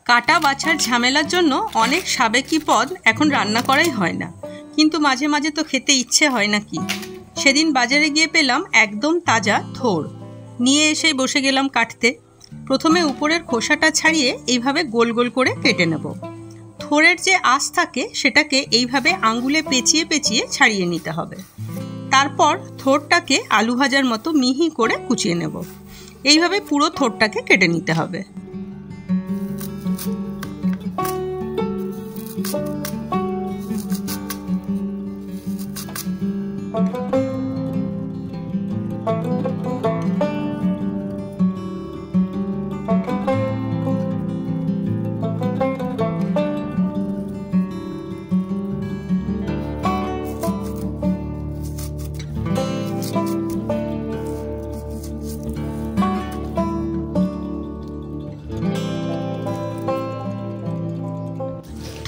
কাটা বাছার ঝামেলার জন্য অনেক সাবেকি পদ এখন রান্না করাই হয় না, কিন্তু মাঝে মাঝে তো খেতে ইচ্ছে হয় নাকি। সেদিন বাজারে গিয়ে পেলাম একদম তাজা থোড়, নিয়ে এসে বসে গেলাম কাটতে। প্রথমে উপরের খোসাটা ছাড়িয়ে এইভাবে গোল গোল করে কেটে নেব। থোড়ের যে আঁশ থাকে সেটাকে এইভাবে আঙ্গুলে পেঁচিয়ে পেঁচিয়ে ছাড়িয়ে নিতে হবে। তারপর থোড়টাকে আলু ভাজার মতো মিহি করে কুচিয়ে নেব। এইভাবে পুরো থোড়টাকে কেটে নিতে হবে।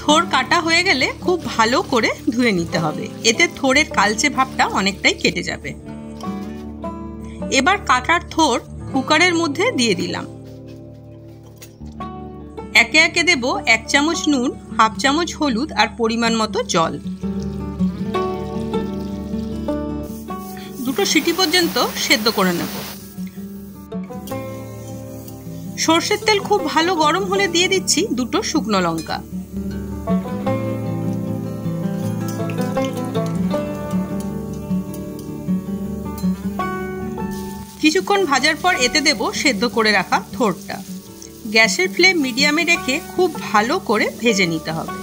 থোড় কাটা হয়ে গেলে খুব ভালো করে ধুয়ে নিতে হবে, এতে থোড়ের কালচে ভাবটা অনেকটাই কেটে যাবে। এবার কাটার থোড় কুকারের মধ্যে দিয়ে দিলাম। একে একে দেব 1 চামচ নুন, হাফ চামচ হলুদ আর পরিমাণ মতো জল। 2 সিটি পর্যন্ত সেদ্ধ করে নেব। সর্ষের তেল খুব ভালো গরম হলে দিয়ে দিচ্ছি 2 শুকনো লঙ্কা। কিছুক্ষণ ভাজার পর এতে দেব সেদ্ধ করে রাখা থোড়টা। গ্যাসের ফ্লেম মিডিয়ামে রেখে খুব ভালো করে ভেজে নিতে হবে।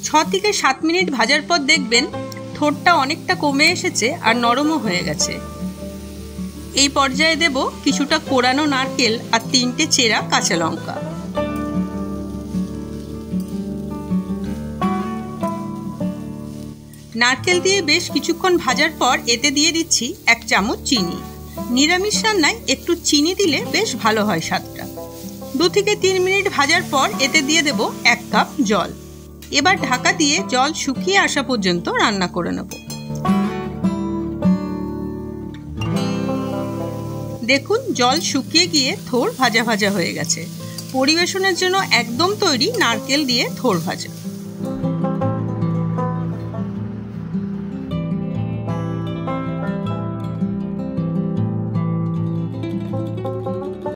6 থেকে 7 মিনিট ভাজার পর দেখবেন থোড়টা অনেকটা কমে এসেছে আর নরমও হয়ে গেছে। এই পর্যায়ে দেব কিছুটা কোড়ানো নারকেল আর 3টে চেরা কাঁচা লঙ্কা। নারকেল দিয়ে বেশ কিছুক্ষণ ভাজার পর এতে দিয়ে দিচ্ছি 1 চামচ চিনি। নিরামিষ রান্নায় একটু চিনি দিলে বেশ ভালো হয় স্বাদটা। 2 থেকে 3 মিনিট ভাজার পর এতে দিয়ে দেব 1 কাপ জল। এবার ঢাকা দিয়ে জল শুকিয়ে আসা পর্যন্ত রান্না করে নেব। দেখুন জল শুকিয়ে গিয়ে থোড় ভাজা ভাজা হয়ে গেছে। পরিবেশনের জন্য একদম তৈরি নারকেল দিয়ে থোড় ভাজা।